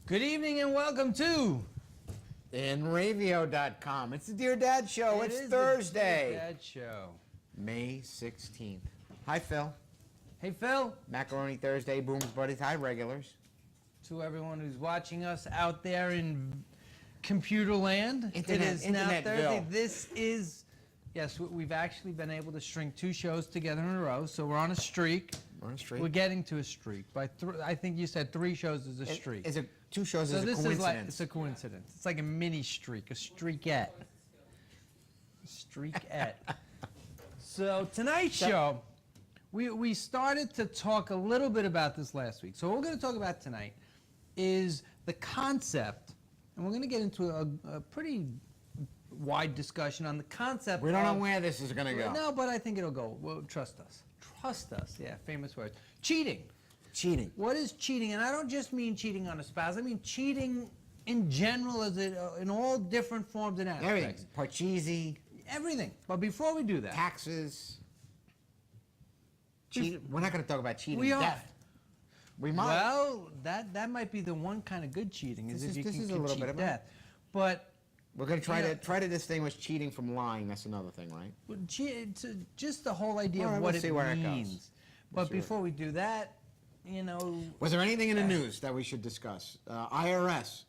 Good evening and welcome to InRavio.com. It's the Dear Dad Show. It's the Thursday, Dear Dad Show. May 16th. Hi, Phil. Hey, Phil. Macaroni Thursday, Booms Buddies. Hi, regulars. To everyone who's watching us out there in computer land, it is now Thursday. This is, yes, we've actually been able to string 2 shows together in a row, so we're on a streak. We're on a streak. We're getting to a streak. I think you said 3 shows is a streak. 2 shows is a coincidence. Is like, it's a coincidence. It's like a mini streak, a streakette. Streakette. So tonight's show, we started to talk a little bit about this last week. So what we're going to talk about tonight is the concept, and we're going to get into a pretty wide discussion on the concept. We don't know where this is going to go. No, but I think it'll go. Well, trust us. Trust us. Yeah, famous words. Cheating. Cheating. What is cheating? And I don't just mean cheating on a spouse. I mean cheating in general, in all different forms and aspects. Everything. Parcheesi. Everything. But before we do that, taxes. We're not going to talk about cheating. We are. Death. We might. Well, that might be the one kind of good cheating is if you can cheat death. But we're going to try to distinguish cheating from lying. That's another thing, right? Just the whole idea of what it means. But before we do that, you know. Was there anything in the news that we should discuss? IRS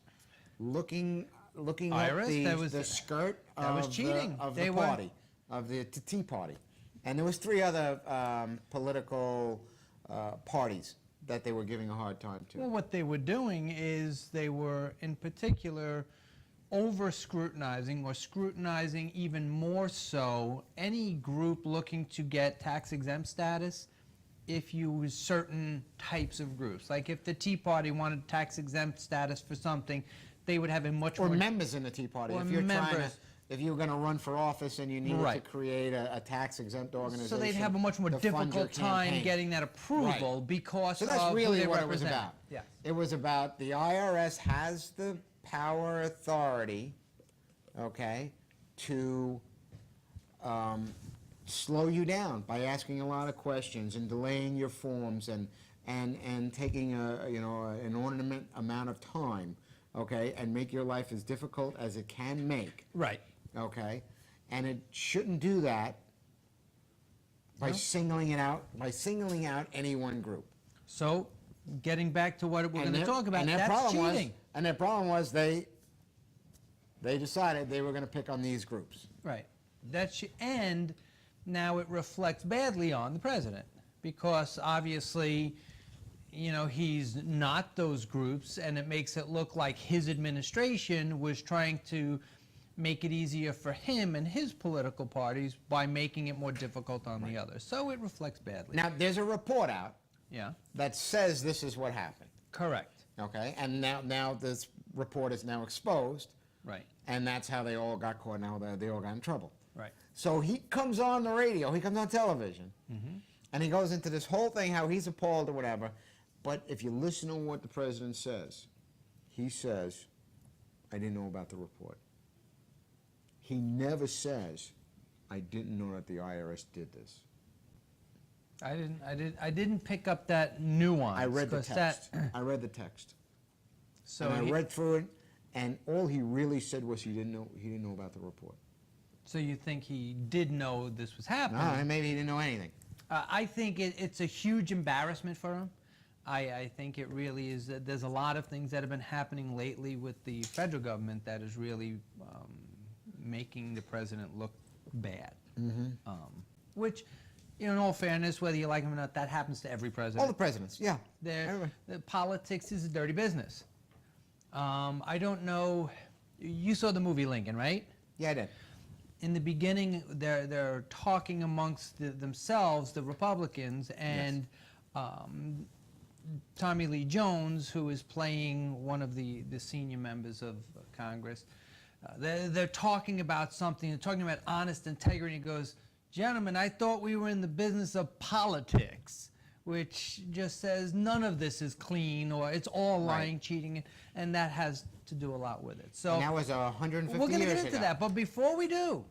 looking IRS, at the skirt of the party, of the Tea Party. And there was 3 other political parties that they were giving a hard time to. Well, what they were doing is they were, in particular, over-scrutinizing or scrutinizing even more so any group looking to get tax-exempt status if you use certain types of groups. Like if the Tea Party wanted tax-exempt status for something, they would have a much more... Or members in the Tea Party. Or if you're members. If you were going to run for office and you needed to create a tax-exempt organization, so they'd have a much more difficult time getting that approval because of that's really what it was represent. about. Yes. It was about the IRS has the power, authority, okay, to slow you down by asking a lot of questions and delaying your forms and taking an inordinate amount of time, okay, and make your life as difficult as it can make. Right. Okay, and it shouldn't do that by singling out any one group. So, getting back to what we're going to talk about, that's cheating. And their problem was they decided they were going to pick on these groups. Right. And now it reflects badly on the president because obviously, you know, he's not those groups, and it makes it look like his administration was trying to make it easier for him and his political parties by making it more difficult on the others. So it reflects badly. Now, there's a report out that says this is what happened. Correct. Okay, and now this report is now exposed. Right. And that's how they all got caught. Now they all got in trouble. Right. So he comes on the radio, he comes on television, and he goes into this whole thing, how he's appalled or whatever. But if you listen to what the president says, he says, I didn't know about the report. He never says, I didn't know that the IRS did this. I didn't pick up that nuance. I read the text. I read the text. So and I read through it, and all he really said was he didn't know about the report. So you think he did know this was happening? No, maybe he didn't know anything. I think it's a huge embarrassment for him. I think it really is. There's a lot of things that have been happening lately with the federal government that is really making the president look bad. Which, you know, in all fairness, whether you like him or not, that happens to every president. All the presidents, yeah. The politics is a dirty business. I don't know. You saw the movie Lincoln, right? Yeah, I did. In the beginning, they're talking amongst themselves, the Republicans, and Tommy Lee Jones, who is playing one of the senior members of Congress, they're talking about something. They're talking about honest integrity. He goes, "Gentlemen, I thought we were in the business of politics," which just says none of this is clean, or it's all lying, cheating, and that has to do a lot with it. So and that was 150 years ago. We're going to get into that, but before we do,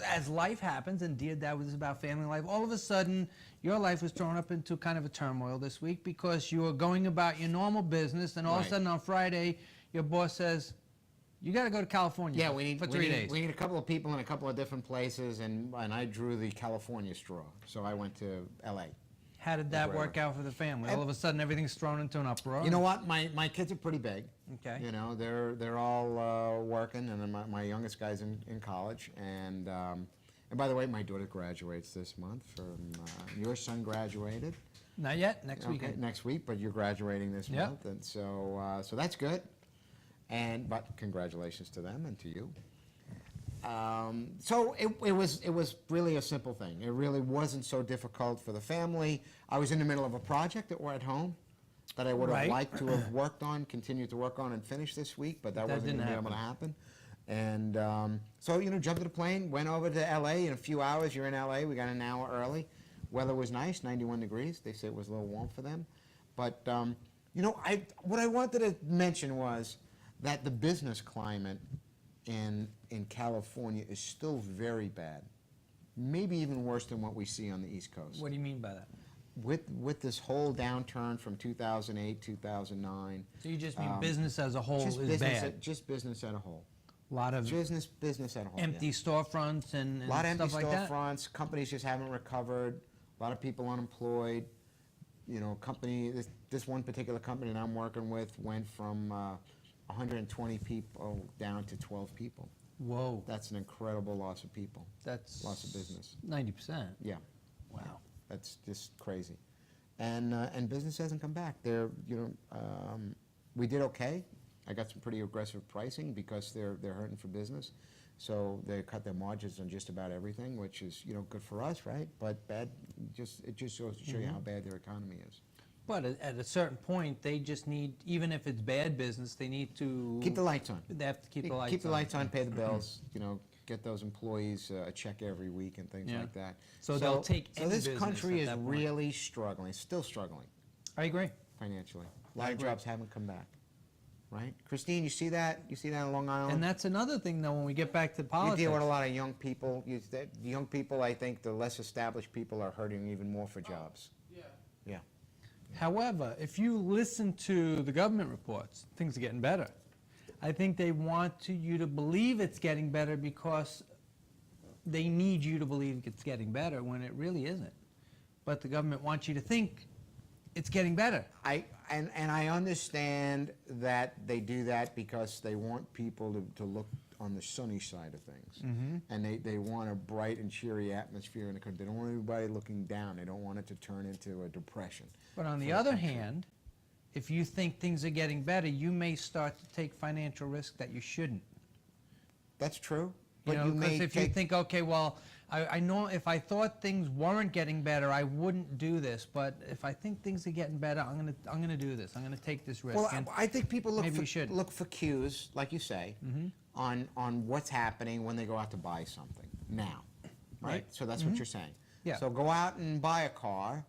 as life happens, and Dear Dad was about family life, all of a sudden your life was thrown up into kind of a turmoil this week because you were going about your normal business, and all of a Right. sudden on Friday your boss says, you got to go to California Yeah, we need for 3 days. We need a couple of people in a couple of different places, and I drew the California straw, so I went to L.A. How did that Wherever. work out for the family? All of a sudden everything's thrown into an uproar. You know what? My kids are pretty big. Okay. You know, they're all working, and then my youngest guy's in college, and by the way, my daughter graduates this month from your son graduated. Not yet, next Okay, weekend. next week, but you're graduating this Yep. month, and so that's good. But congratulations to them and to you. So it was really a simple thing. It really wasn't so difficult for the family. I was in the middle of a project at home that I would have Right. liked to have worked on, continued to work on, and finish this week, but that wasn't didn't going to be able to happen. And so, jumped to the plane, went over to L.A. in a few hours. You're in L.A. We got an hour early. Weather was nice, 91 degrees. They say it was a little warm for them. But, what I wanted to mention was that the business climate in California is still very bad, maybe even worse than what we see on the East Coast. What do you mean by that? With this whole downturn from 2008, 2009. So you just mean business as a whole Just is business, bad? just business at a whole. A lot of Business at a whole. empty yeah. storefronts and A lot of empty stuff like that? storefronts. Companies just haven't recovered. A lot of people unemployed. This one particular company that I'm working with went from 120 people down to 12 people. Whoa. That's an incredible loss of people. That's Loss of business. 90%. Yeah, Wow. that's just crazy. And business hasn't come back. We did okay. I got some pretty aggressive pricing because they're hurting for business. So they cut their margins on just about everything, which is good for us, right? But bad. It just goes to show you how bad their economy is. But at a certain point, they just need, even if it's bad business, they need to Keep the lights on. They have to keep the lights on. Keep the lights on. Pay the bills. Get those employees a check every week and things Yeah. like that. So they'll take So any this business country at is that point. really struggling. Still struggling I agree. financially. A lot I of agree. jobs haven't come back. Right, Christine, you see that? You see that in Long Island? And that's another thing, though, when we get back to You politics. deal with a lot of young people. The young people, I think, the less established people are hurting even more for jobs. Yeah. However, if you listen to the government reports, things are getting better. I think they want you to believe it's getting better because they need you to believe it's getting better when it really isn't. But the government wants you to think it's getting better. And I understand that they do that because they want people to look on the sunny side of things. Mm-hmm. And they want a bright and cheery atmosphere in the country. They don't want everybody looking down. They don't want it to turn into a depression. But on the for other country. hand, if you think things are getting better, you may start to take financial risk that you shouldn't. That's true. You But know, you because may if you think, okay, well, I know if I thought things weren't getting better, I wouldn't do this. But if I think things are getting better, I'm gonna do this. I'm gonna take this risk. Well, And I think people maybe you shouldn't. look for cues, like you say, on what's happening when they go out to buy something now, right? Right. So that's what you're saying. Yeah. So go out and buy a car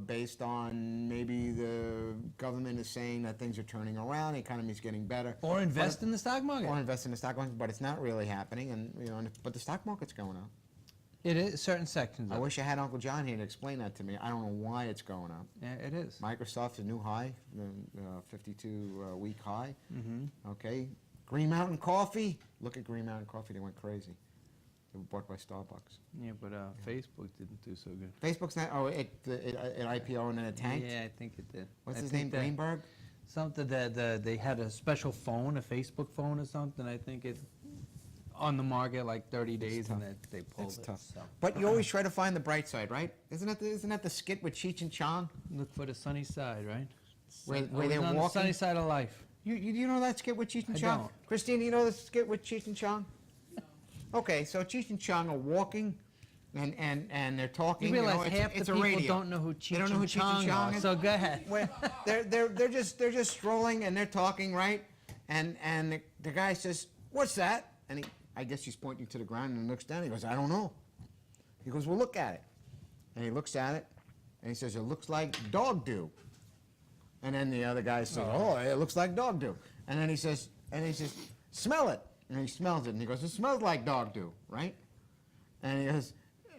based on maybe the government is saying that things are turning around, the economy's getting better. or invest in the stock market. Or invest in the stock market, but it's not really happening, but the stock market's going up. It is certain sections. I Of it. wish I had Uncle John here to explain that to me. I don't know why it's going up. Yeah, it is. Microsoft's a new high, 52-week high. Mm-hmm. Okay, Green Mountain Coffee. Look at Green Mountain Coffee. They went crazy. They were bought by Starbucks. Yeah, but Facebook didn't do so good. Facebook's not. Oh, it IPO and then it tanked. Yeah, I think it did. What's I his name? think that Greenberg. Something that they had a special phone, a Facebook phone or something. I think it on the market like 30 days, tough. and they pulled It's it. tough. So. But you always try to find the bright side, right? Isn't that the skit with Cheech and Chong? Look for the sunny side, right? Where Always they're on the walking? sunny side of life. You know that skit with Cheech and I Chong? don't. Christine, you know the skit with Cheech and Chong? Okay, so Cheech and Chong are walking, and they're talking. You realize know, half it's the a people radio. don't know who They don't know who Cheech and Chong are. is. So go ahead. Where they're just strolling and they're talking, right? And the guy says, "What's that?" And I guess he's pointing to the ground and looks down. He goes, "I don't know." He goes, "Well, look at it." And he looks at it, and he says, "It looks like dog do." And then the other guy says, "Oh, it looks like dog do." And then he says, "Smell it." And he smells it, and he goes, "It smells like dog do, right?" And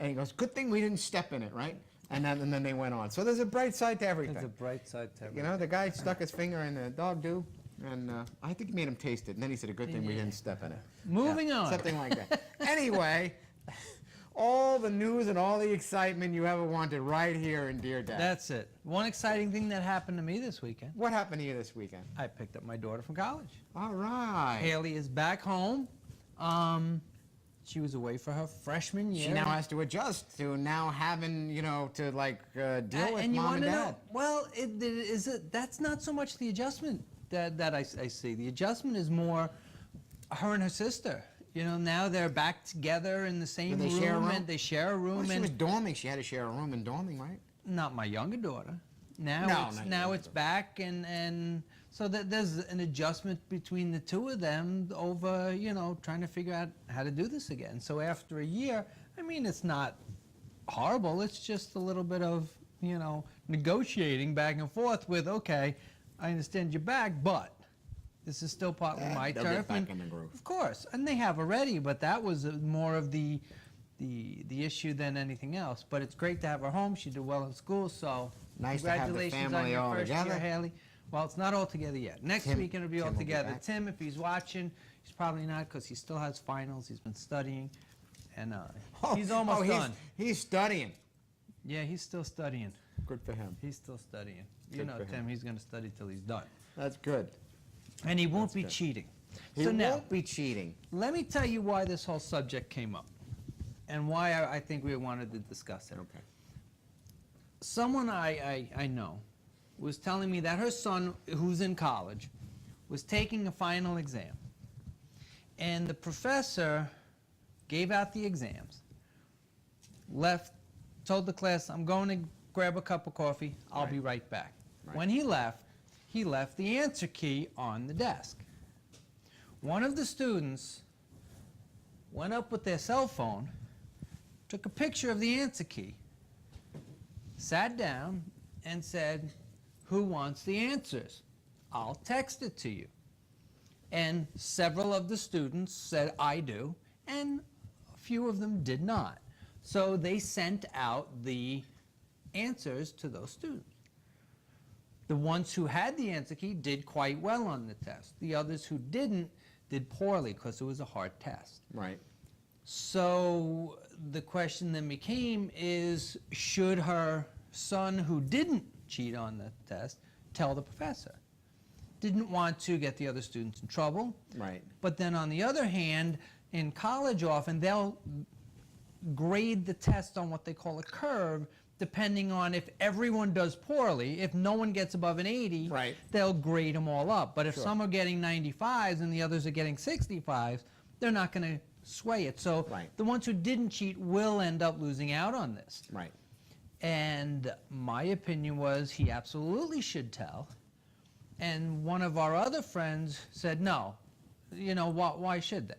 he goes, good thing we didn't step in it, right? And then they went on. So there's a bright side to everything. There's a bright side to everything. You know, the guy stuck his finger in the dog do, and I think he made him taste it. And then he said, a good thing we didn't step in it. Moving on. Something like that. Anyway, all the news and all the excitement you ever wanted right here in Dear Dad. That's it. One exciting thing that happened to me this weekend. What happened to you this weekend? I picked up my daughter from college. All right. Haley is back home. She was away for her freshman year. She now has to adjust to now having, you know, to like deal with and you mom want and to dad. know? Well, that's not so much the adjustment that I see. The adjustment is more her and her sister. You know, now they're back together in the same Do they room, share a room? and they share a room. Well, she and was dorming. She had to share a room in dorming, right? not my younger daughter. Now No, it's not now your it's back, and so that there's an adjustment between the two of them over, you know, trying to figure out how to do this again. So after a year, I mean, it's not horrible. It's just a little bit of, you know, negotiating back and forth with, okay, I understand you're back, but this is still partly my they'll turf. get back and in the groove. Of course, and they have already, but that was more of the issue than anything else. But it's great to have her home. She did well in school, so Nice to have the congratulations on family your all first together. year, Haley. Well, it's not all together yet. Next Tim- week it'll be Tim all will be together. back. Tim, if he's watching, he's probably not because he still has finals. He's been studying, and he's almost done. He's studying. Yeah, he's still studying. Good for him. He's still studying. You Good know, for Tim, him. he's going to study till he's done. That's good. And he won't be good. cheating. He So now, won't be cheating. let me tell you why this whole subject came up and why I think we wanted to discuss it. Okay. Someone I know was telling me that her son, who's in college, was taking a final exam. And the professor gave out the exams, left, told the class, I'm going to grab a cup of coffee, I'll be right back. Right. When he left the answer key on the desk. One of the students went up with their cell phone, took a picture of the answer key, sat down, and said, who wants the answers? I'll text it to you. And several of the students said, I do, and a few of them did not. So they sent out the answers to those students. The ones who had the answer key did quite well on the test. The others who didn't did poorly because it was a hard test. Right. So the question then became is, should her son who didn't cheat on the test tell the professor? Didn't want to get the other students in trouble. Right. But then on the other hand, in college often they'll grade the test on what they call a curve, depending on if everyone does poorly. If no one gets above an 80, Right. they'll grade them all up. But if Sure. some are getting 95s and the others are getting 65s, they're not going to sway it. So Right. the ones who didn't cheat will end up losing out on this. Right. And my opinion was he absolutely should tell. And one of our other friends said, no, you know, why should they?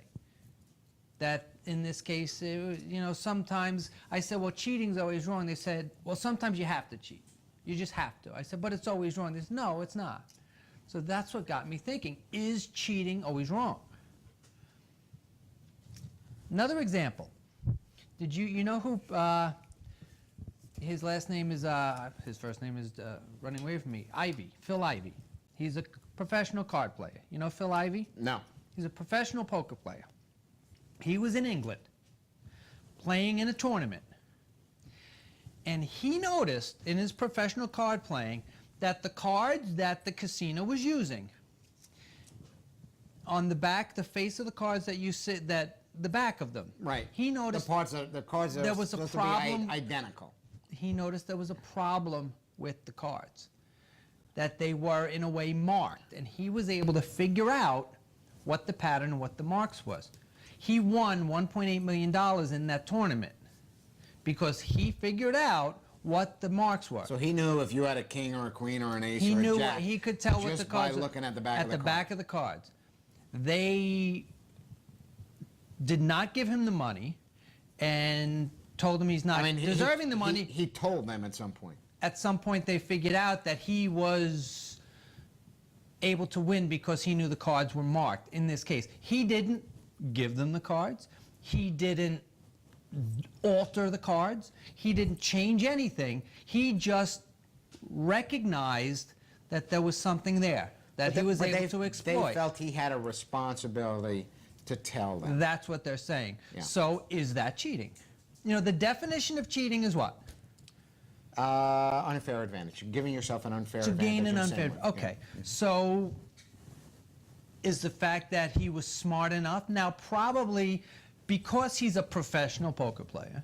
That in this case, you know, sometimes I said, well, cheating's always wrong. They said, well, sometimes you have to cheat. You just have to. I said, but it's always wrong. They said, no, it's not. So that's what got me thinking, is cheating always wrong? Another example. Did you know who, his last name is, his first name is running away from me, Ivy, Phil Ivey. He's a professional card player. You know Phil Ivey? No. He's a professional poker player. He was in England playing in a tournament. And he noticed in his professional card playing that the cards that the casino was using, on the back, the face of the cards that you sit, the back of them. Right. He noticed the cards are there was a supposed problem. to be identical. He noticed there was a problem with the cards, that they were in a way marked, and he was able to figure out what the pattern and what the marks was. He won $1.8 million in that tournament because he figured out what the marks were. So he knew if you had a king or a queen or an ace He or a knew jack. he could tell what the just cards by looking at the back of the back of the cards. They did not give him the money and told him he's not deserving the money. He told them at some point. At some point they figured out that he was able to win because he knew the cards were marked. In this case, he didn't give them the cards. He didn't alter the cards. He didn't change anything. He just recognized that there was something there that he was able to exploit. They felt he had a responsibility to tell them. That's what they're saying. Yeah. So is that cheating? You know, the definition of cheating is what? Unfair advantage. Giving yourself an unfair To advantage. gain an in unfair. some way. Okay. Yeah. So is the fact that he was smart enough? Now, probably because he's a professional poker player,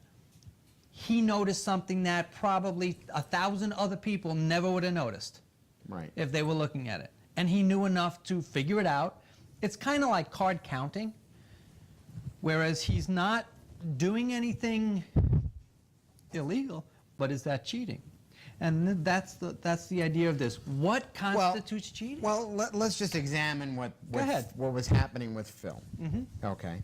he noticed something that probably 1,000 other people never would have noticed. Right. If they were looking at it. And he knew enough to figure it out. It's kind of like card counting, whereas he's not doing anything illegal, but is that cheating? And that's the idea of this. What constitutes cheating? Well, let's just examine what was happening with Phil. Okay.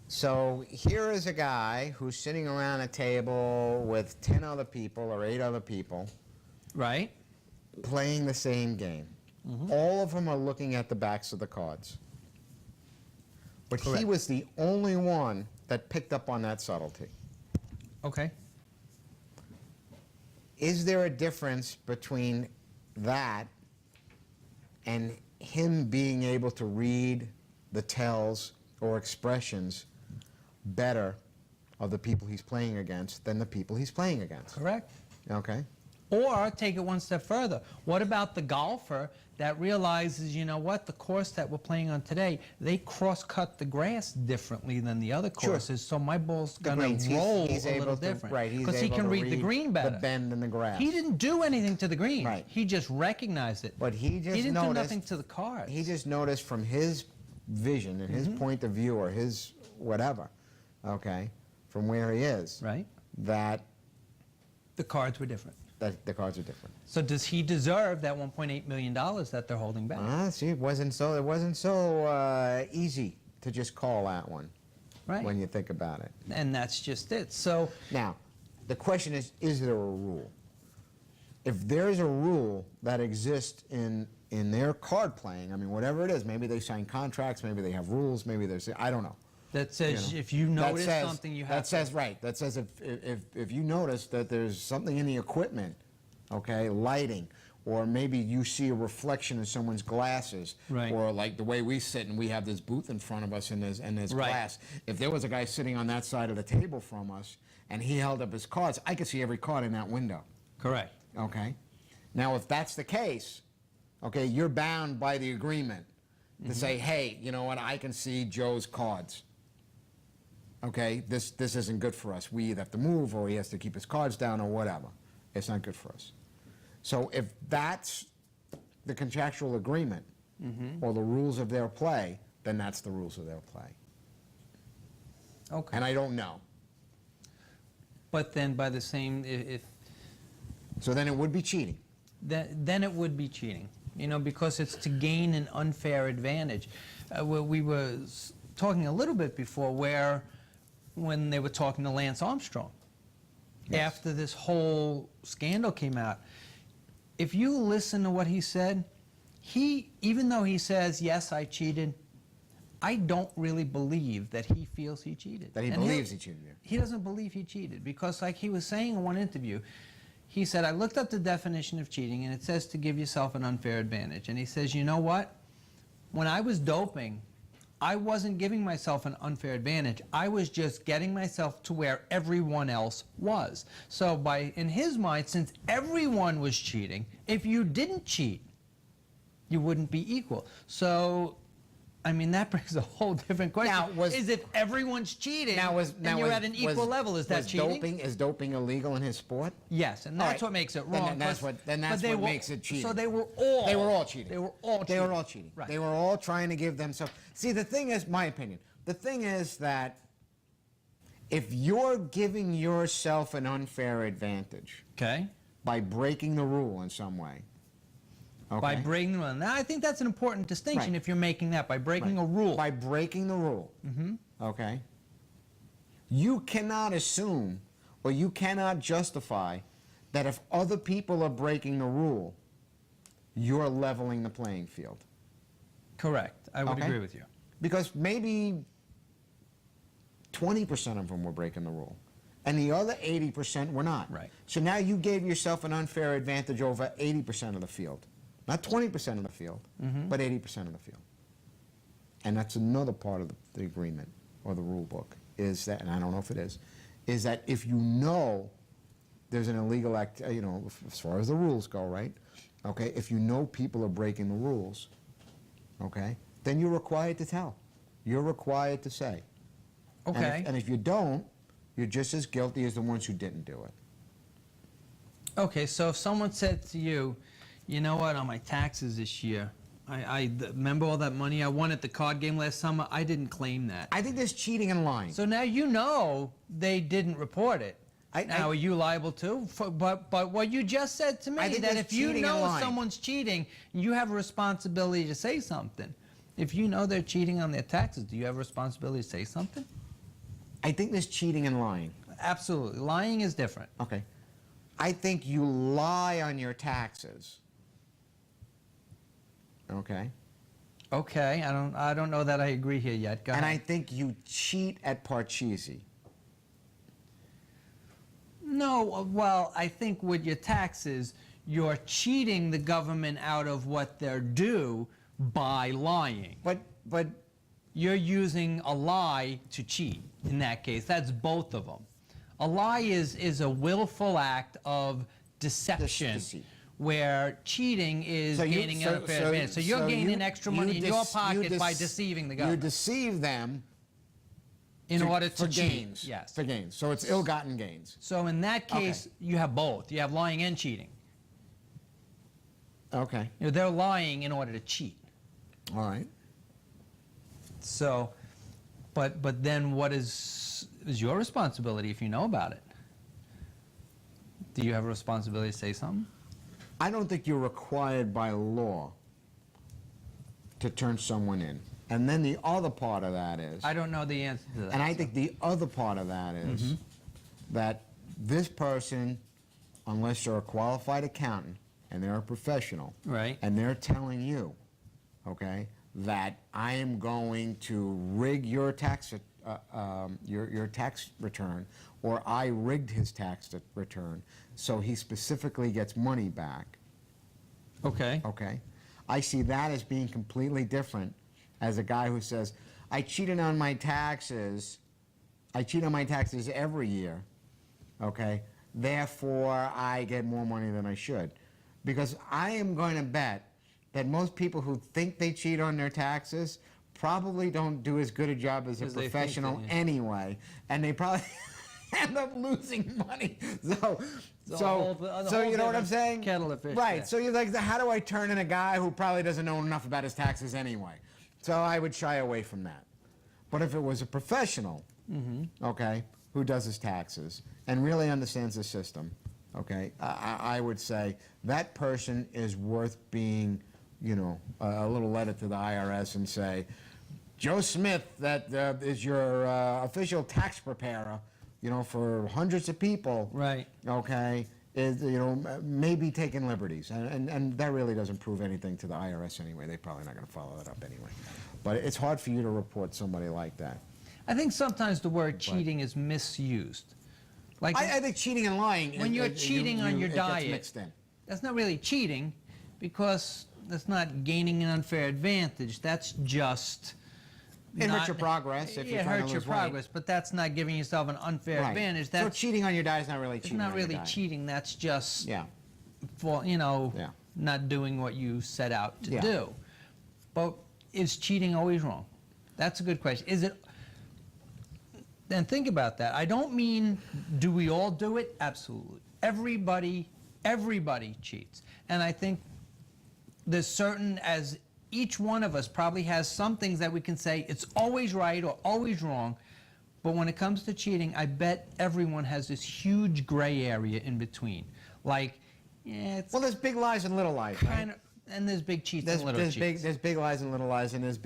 So here is a guy who's sitting around a table with 10 other people or 8 other people. Right. Playing the same game. All of them are looking at the backs of the cards. But Correct. he was the only one that picked up on that subtlety. Okay. Is there a difference between that and him being able to read the tells or expressions better of the people he's playing against than the people he's playing against? Correct. Okay. Or take it one step further. What about the golfer that realizes, you know what, the course that we're playing on today, they cross-cut the grass differently than the other courses, so my ball's going to roll he's a little able to, different. right, he's Because he able can to read the green better. The bend in the grass. He didn't do anything to the green. Right. He just recognized it. But he just didn't noticed, do nothing to the cards. He just noticed from his vision and his point of view or his whatever, okay, from where he is, right, that the cards were different. the cards are different. So does he deserve that $1.8 million that they're holding back? See, it wasn't so easy to just call that one, Right. when you think about it. And that's just it. So Now, the question is there a rule? If there's a rule that exists in their card playing, I mean, whatever it is, maybe they sign contracts, maybe they have rules, maybe there's, I don't know. that says You know, if you that notice says- something, you have That says, right, that says if you notice that there's something in the equipment, okay, lighting, or maybe you see a reflection in someone's glasses, Right. or like the way we sit and we have this booth in front of us and there's Right. glass. If there was a guy sitting on that side of the table from us and he held up his cards, I could see every card in that window, Correct. okay? Now, if that's the case, okay, you're bound by the agreement to say, hey, you know what, I can see Joe's cards. Okay, this isn't good for us. We either have to move or he has to keep his cards down or whatever. It's not good for us. So if that's the contractual agreement or the rules of their play, then that's the rules of their play. Okay. And I don't know. But then by the same, if So then it would be cheating. then it would be cheating, you know, because it's to gain an unfair advantage. We were talking a little bit before when they were talking to Lance Armstrong, Yes. after this whole scandal came out. If you listen to what he said, even though he says, yes, I cheated, I don't really believe that he feels he cheated. That he And believes he cheated. Yeah. He doesn't believe he cheated because, like he was saying in one interview, he said, I looked up the definition of cheating and it says to give yourself an unfair advantage. And he says, you know what? When I was doping, I wasn't giving myself an unfair advantage. I was just getting myself to where everyone else was. So in his mind, since everyone was cheating, if you didn't cheat, you wouldn't be equal. So, I mean, that brings a whole different question. Now, is if everyone's cheating and you're at an equal level, is that cheating? Is doping illegal in his sport? Yes, and All that's right. what makes it Then wrong. that's what makes it cheating. So they were all cheating. They were all cheating. They were all cheating. Right. They were all trying to give themselves. See, the thing is, my opinion, the thing is that if you're giving yourself an unfair advantage Okay. by breaking the rule in some way, okay? By breaking the rule. Now, I think that's an important distinction Right. if you're making that, by breaking a rule. By breaking the rule, okay? You cannot assume or you cannot justify that if other people are breaking the rule, you're leveling the playing field. Correct. I would Okay. agree with you. Because maybe 20% of them were breaking the rule. And the other 80% were not. Right. So now you gave yourself an unfair advantage over 80% of the field. Not 20% of the field, but 80% of the field. And that's another part of the agreement or the rule book, is that, and I don't know if it is that if you know there's an illegal act, you know, as far as the rules go, right? Okay, if you know people are breaking the rules, okay, then you're required to tell. You're required to say. Okay. And if you don't, you're just as guilty as the ones who didn't do it. Okay, so if someone said to you, you know what, on my taxes this year, I remember all that money I won at the card game last summer, I didn't claim that. I think there's cheating and lying. So now you know they didn't report it. Now, are you liable too? But what you just said to me, that if you know someone's cheating, you have a responsibility to say something. If you know they're cheating on their taxes, do you have a responsibility to say something? I think there's cheating and lying. Absolutely. Lying is different. Okay. I think you lie on your taxes. Okay. Okay, I don't know that I agree here yet. Go ahead. And I think you cheat at Parcheesi. No, well, I think with your taxes, you're cheating the government out of what they're due by lying. But You're using a lie to cheat in that case. That's both of them. A lie is a willful act of deception, Deceit. where cheating is gaining an unfair advantage. So you're gaining extra money in your pocket by deceiving the government. You deceive them in order to for cheat. gains. Yes. For gains. So it's ill-gotten gains. So in that case, you have both. You have lying and cheating. Okay. You know, they're lying in order to cheat. All right. So, but then what is your responsibility if you know about it? Do you have a responsibility to say something? I don't think you're required by law to turn someone in. And then the other part of that is... I don't know the answer to that. And I think the other part of that is that this person, unless you're a qualified accountant and they're a professional, Right. and they're telling you, okay, that I am going to rig your tax return, or I rigged his tax return, so he specifically gets money back. Okay. Okay, I see that as being completely different as a guy who says, I cheated on my taxes. I cheat on my taxes every year. Okay, therefore I get more money than I should, because I am going to bet that most people who think they cheat on their taxes probably don't do as good a job as a professional anyway, and they probably end up losing money. So you know what I'm saying? Kettle of fish. Right. There. So you're like, how do I turn in a guy who probably doesn't know enough about his taxes anyway? So I would shy away from that. But if it was a professional, okay, who does his taxes and really understands the system, okay, I would say that person is worth being, you know, a little letter to the IRS and say, Joe Smith, that is your official tax preparer, you know, for hundreds of people, Right. okay, is, you know, maybe taking liberties. And that really doesn't prove anything to the IRS anyway. They're probably not going to follow that up anyway. But it's hard for you to report somebody like that. I think sometimes the word cheating is misused. Like I think cheating and lying, when you're cheating on your it diet, gets mixed in. that's not really cheating, because that's not gaining an unfair advantage. That's just... It hurts your progress if you're trying to lose weight. It hurts your progress, but that's not giving yourself an unfair advantage. So cheating on your diet is not really cheating. It's not really cheating. That's just, Yeah. for, you know, not doing what you set out to Yeah. do. But is cheating always wrong? That's a good question. Is it? Then think about that. I don't mean, do we all do it? Absolutely. Everybody cheats. And I think there's certain, as each one of us probably has some things that we can say it's always right or always wrong, but when it comes to cheating, I bet everyone has this huge gray area in between. Like, yeah, it's Well, there's big lies and little lies, right? kind of, and there's big cheats and little cheats. There's big lies and little lies, and there's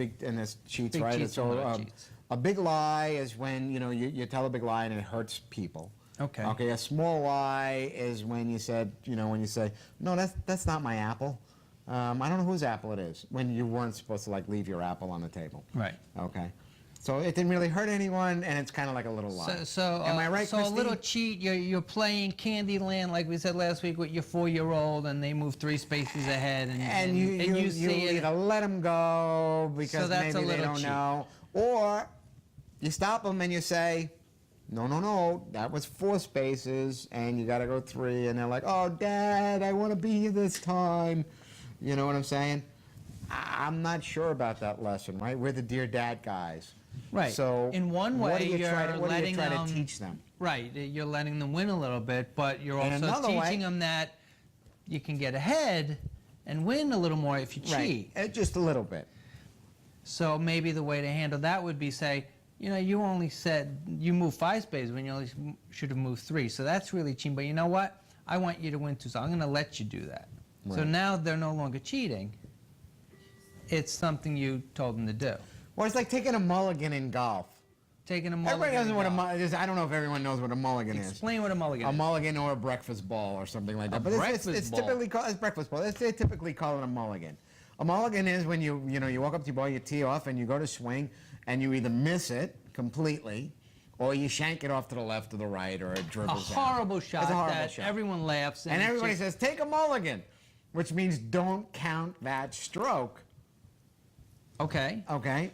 cheats, Big right? cheats and little cheats. A big lie is when, you know, you tell a big lie and it hurts people. Okay. Okay, a small lie is when you said, you know, when you say, no, that's not my apple. I don't know whose apple it is, when you weren't supposed to, like, leave your apple on the table. Right. Okay. So it didn't really hurt anyone, and it's kind of like a little lie. Am I right, So Christine? a little cheat, you're playing Candyland, like we said last week, with your 4-year-old, and they move 3 spaces ahead, and you see it. either let them go So because that's a maybe they little don't cheat. know, or you stop them and you say, no, that was 4 spaces, and you got to go 3, and they're like, oh, Dad, I want to be here this time. You know what I'm saying? I'm not sure about that lesson, right? We're the Dear Dad guys. Right. So in one way, what do you try letting to them teach them? Right. You're letting them win a little bit, but you're In also another teaching way- them that you can get ahead and win a little more if you cheat. Right. Just a little bit. So maybe the way to handle that would be say, you only said you moved 5 spaces when you only should have moved 3. So that's really cheating. But you know what? I want you to win 2, so I'm going to let you do that. So Right. now they're no longer cheating. It's something you told them to do. Well, it's like taking a mulligan in golf. Taking a mulligan. Everybody knows what a golf. mulligan. I don't know if everyone knows what a mulligan is. Explain what a mulligan A is. mulligan or a breakfast ball or something like that. A But it's breakfast ball. typically called it's breakfast ball. They typically call it a mulligan. A mulligan is when you walk up to your ball, you tee off, and you go to swing, and you either miss it completely, or you shank it off to the left or the right, or it A dribbles out. horrible shot It's a horrible that shot. everyone laughs And it's everybody just- says, take a mulligan, which means don't count that stroke, Okay. okay?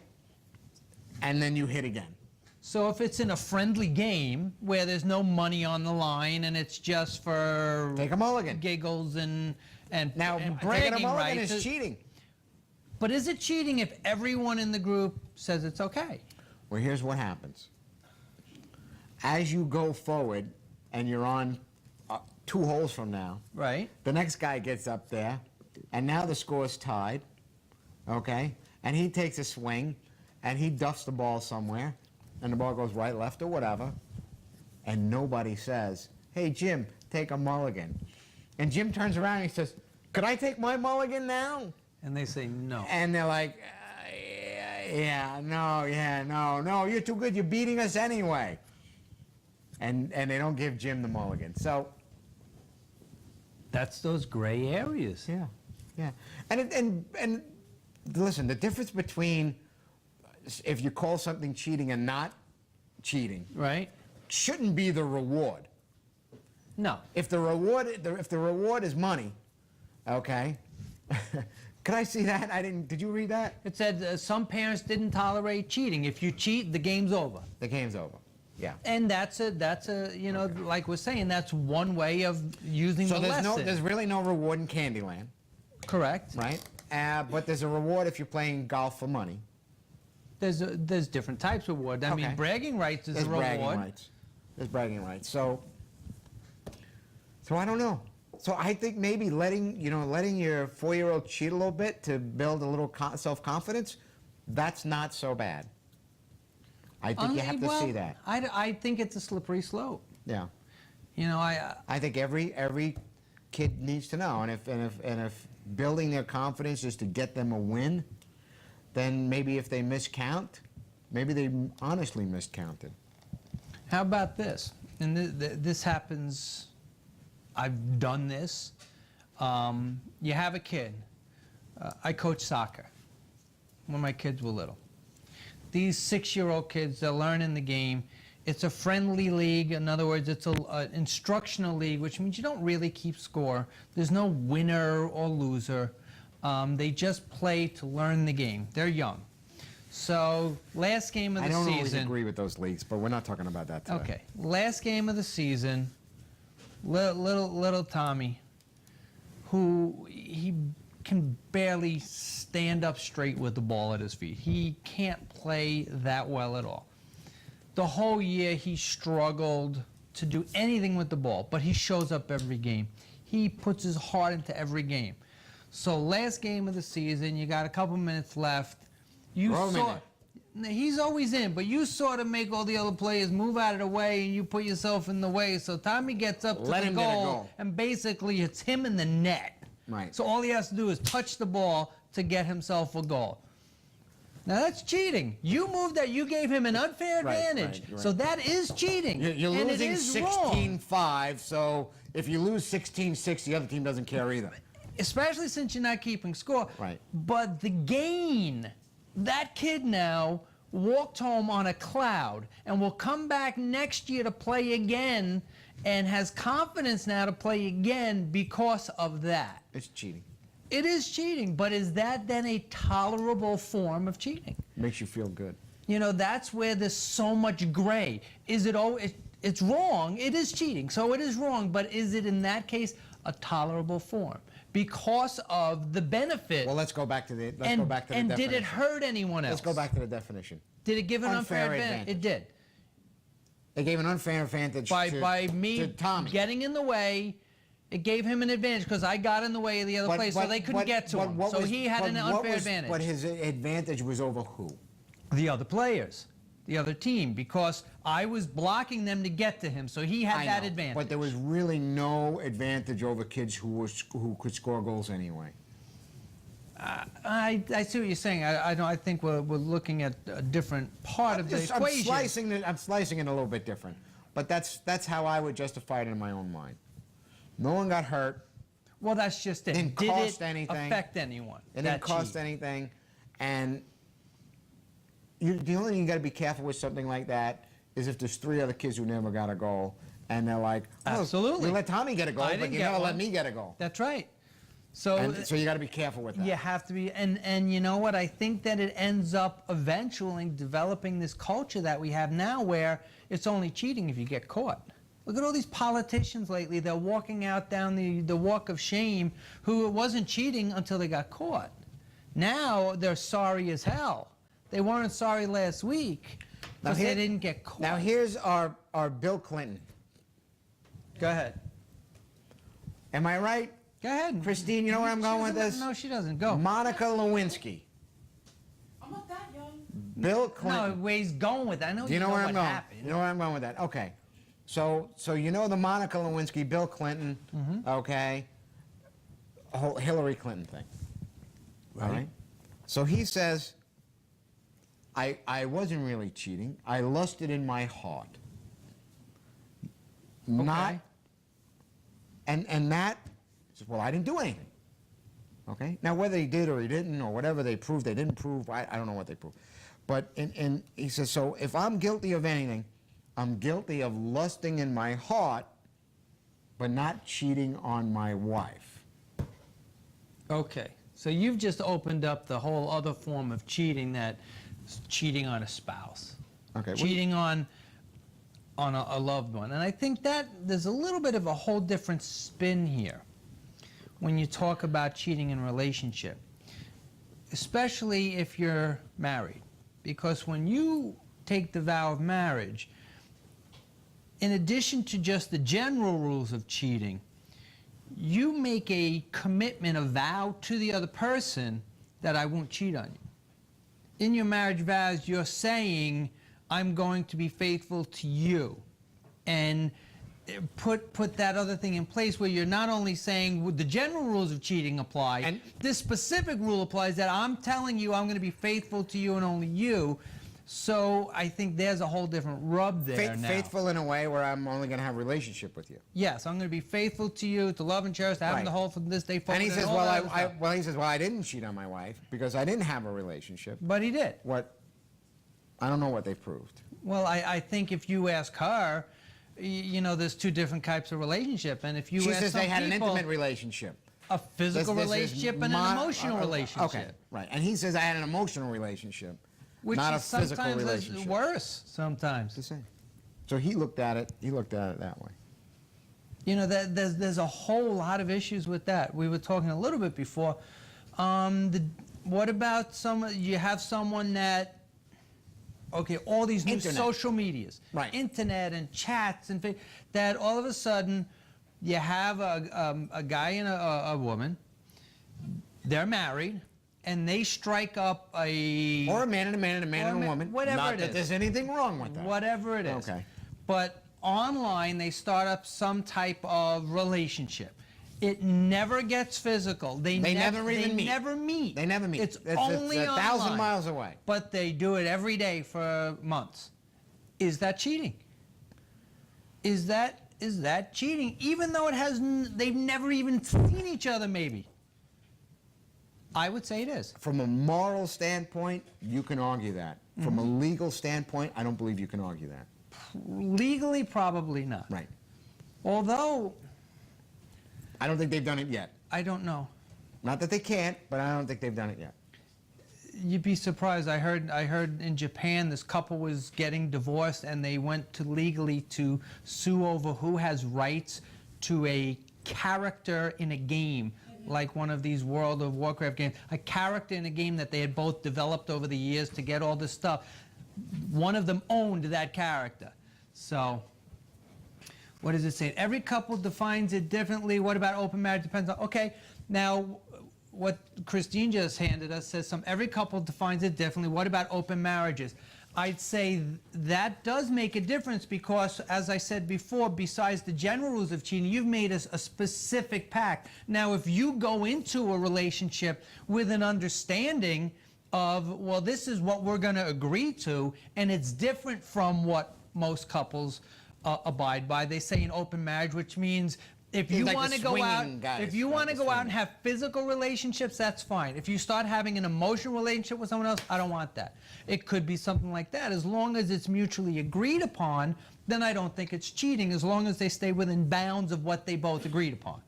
And then you hit again. So if it's in a friendly game where there's no money on the line and it's just for Take a mulligan. giggles and Now, and taking a bragging mulligan rights, is cheating. but is it cheating if everyone in the group says it's okay? Well, here's what happens. As you go forward and you're on 2 holes from now, Right. the next guy gets up there, and now the score's tied, okay? And he takes a swing, and he duffs the ball somewhere, and the ball goes right, left, or whatever, and nobody says, hey, Jim, take a mulligan. And Jim turns around and he says, could I take my mulligan now? And they say no. And they're like, no, you're too good, you're beating us anyway. And they don't give Jim the mulligan. So, That's those gray areas. yeah. And listen, the difference between if you call something cheating and not cheating Right? shouldn't be the reward. No. If the reward is money, okay. Could I see that? Did you read that? It said some parents didn't tolerate cheating. If you cheat, the game's over. The game's over. Yeah. And that's a like we're saying, that's one way of using So the lesson. there's really no reward in Candyland, Correct. right? But there's a reward if you're playing golf for money. There's different types of reward. I Okay. mean, bragging rights is There's a reward. bragging rights. There's bragging rights. So I don't know. So I think maybe letting your 4-year-old cheat a little bit to build a little self-confidence, that's not so bad. I think you have to see that. I think it's a slippery slope. Yeah. I think every kid needs to know, and if building their confidence is to get them a win, then maybe if they miscount, maybe they honestly miscounted. How about this? And this happens. I've done this. You have a kid. I coach soccer when my kids were little. These 6-year-old kids, they're learning the game. It's a friendly league. In other words, it's an instructional league, which means you don't really keep score. There's no winner or loser. They just play to learn the game. They're young. So last game of the I don't season. always agree with those leagues, but we're not talking about that today. Okay, last game of the season, little Tommy, who he can barely stand up straight with the ball at his feet. He can't play that well at all. The whole year he struggled to do anything with the ball, but he shows up every game. He puts his heart into every game. So last game of the season, you got a couple minutes left. You Throw him in saw. there. He's always in, but you sort of make all the other players move out of the way, and you put yourself in the way. So Tommy gets up to Let the him get a goal, goal. and basically it's him in the net. Right. So all he has to do is touch the ball to get himself a goal. Now that's cheating. You moved that. You gave him an unfair Right, advantage. right, right. So that is cheating. You're and losing it is wrong. 16-5, so if you lose 16-6, the other team doesn't care either. Especially since you're not keeping score. Right. But the gain, that kid now walked home on a cloud and will come back next year to play again and has confidence now to play again because of that. It's cheating. It is cheating, but is that then a tolerable form of cheating? Makes you feel good. You know, that's where there's so much gray. Is it it's wrong, it is cheating, so it is wrong, but is it in that case a tolerable form? Because of the benefit. Well, let's go back to the definition. And did it hurt anyone else? Let's go back to the definition. Did it give an unfair advantage? It did. It gave an unfair advantage By me to Tommy. getting in the way. It gave him an advantage because I got in the way of the other place, so they couldn't get to him. So he had an unfair advantage. But his advantage was over who? The other players, the other team, because I was blocking them to get to him, so he had that advantage. But there was really no advantage over kids who could score goals anyway. I see what you're saying. I think we're looking at a different part of the equation. I'm slicing it a little bit different, but that's how I would justify it in my own mind. No one got hurt. Well, that's just it. Didn't cost anything. Affect anyone? It didn't cost anything, and the only thing you got to be careful with something like that is if there's 3 other kids who never got a goal, and they're like, oh, absolutely, you let Tommy get a goal, but you never let me get a goal. That's right. So you got to be careful with that. You have to be, and you know what? I think that it ends up eventually developing this culture that we have now, where it's only cheating if you get caught. Look at all these politicians lately. They're walking out down the walk of shame who it wasn't cheating until they got caught. Now they're sorry as hell. They weren't sorry last week because they didn't get caught. Now here's our Bill Clinton. Go ahead. Am I right? Go ahead. Christine, you know where I'm going with this? No, she doesn't. Go. Monica Lewinsky. I'm not that young. Bill Clinton. No, where he's going with that. I know you know where I'm going. Happened. You know where I'm going with that. Okay. So you know the Monica Lewinsky, Bill Clinton, okay, whole Hillary Clinton thing. All right. So he says, I wasn't really cheating. I lusted in my heart. Not, and that, says, well, I didn't do anything. Okay. Now whether he did or he didn't, or whatever they proved, they didn't prove. I don't know what they proved. But and he says, so if I'm guilty of anything, I'm guilty of lusting in my heart, but not cheating on my wife. Okay, so you've just opened up the whole other form of cheating, that cheating on a spouse. Okay. Cheating on a loved one. And I think that there's a little bit of a whole different spin here when you talk about cheating in a relationship, especially if you're married. Because when you take the vow of marriage, in addition to just the general rules of cheating, you make a commitment, a vow to the other person that I won't cheat on you. In your marriage vows, you're saying, I'm going to be faithful to you. And put that other thing in place where you're not only saying the general rules of cheating apply, and this specific rule applies that I'm telling you I'm going to be faithful to you and only you. So I think there's a whole different rub there now. Faithful in a way where I'm only going to have a relationship with you. Yes, I'm going to be faithful to you, to love and cherish, to having the whole from this day forward. And he says, well, I didn't cheat on my wife because I didn't have a relationship. But he did. What? I don't know what they proved. Well, I think if you ask her, you know, there's 2 different types of relationship, and if you she ask says some they had people, an intimate relationship. A physical relationship and an emotional relationship. Okay, right. And he says I had an emotional relationship. Which not a is physical sometimes relationship. Worse sometimes. The same. So he looked at it that way. You know, there's a whole lot of issues with that. We were talking a little bit before. What about you have someone that, okay, all these new social medias, internet and chats, and that all of a sudden you have a guy and a woman, they're married, and they strike up or a man and a man and a man and a woman. Whatever Not it that is. there's anything wrong with that. Whatever it is. Okay. But online, they start up some type of relationship. It never gets physical. They never even meet. They never meet. They never meet. It's only it's 1,000 online. miles away. But they do it every day for months. Is that cheating? Is that cheating? Even though they've never even seen each other, maybe. I would say it is. From a moral standpoint, you can argue that. From a legal standpoint, I don't believe you can argue that. Legally, probably not. Right. Although, I don't think they've done it yet. I don't know. Not that they can't, but I don't think they've done it yet. You'd be surprised. I heard in Japan this couple was getting divorced and they went to legally to sue over who has rights to a character in a game, like one of these World of Warcraft games, a character in a game that they had both developed over the years to get all this stuff. One of them owned that character. So, what does it say? Every couple defines it differently. What about open marriage? Depends on, okay, now what Christine just handed us says every couple defines it differently. What about open marriages? I'd say that does make a difference because, as I said before, besides the general rules of cheating, you've made us a specific pact. Now, if you go into a relationship with an understanding of, well, this is what we're going to agree to, and it's different from what most couples abide by. They say an open marriage, which means if you like want the to go out, swinging guys, if you like want to the go out and swinging. have physical relationships, that's fine. If you start having an emotional relationship with someone else, I don't want that. It could be something like that. As long as it's mutually agreed upon, then I don't think it's cheating, as long as they stay within bounds of what they both agreed upon.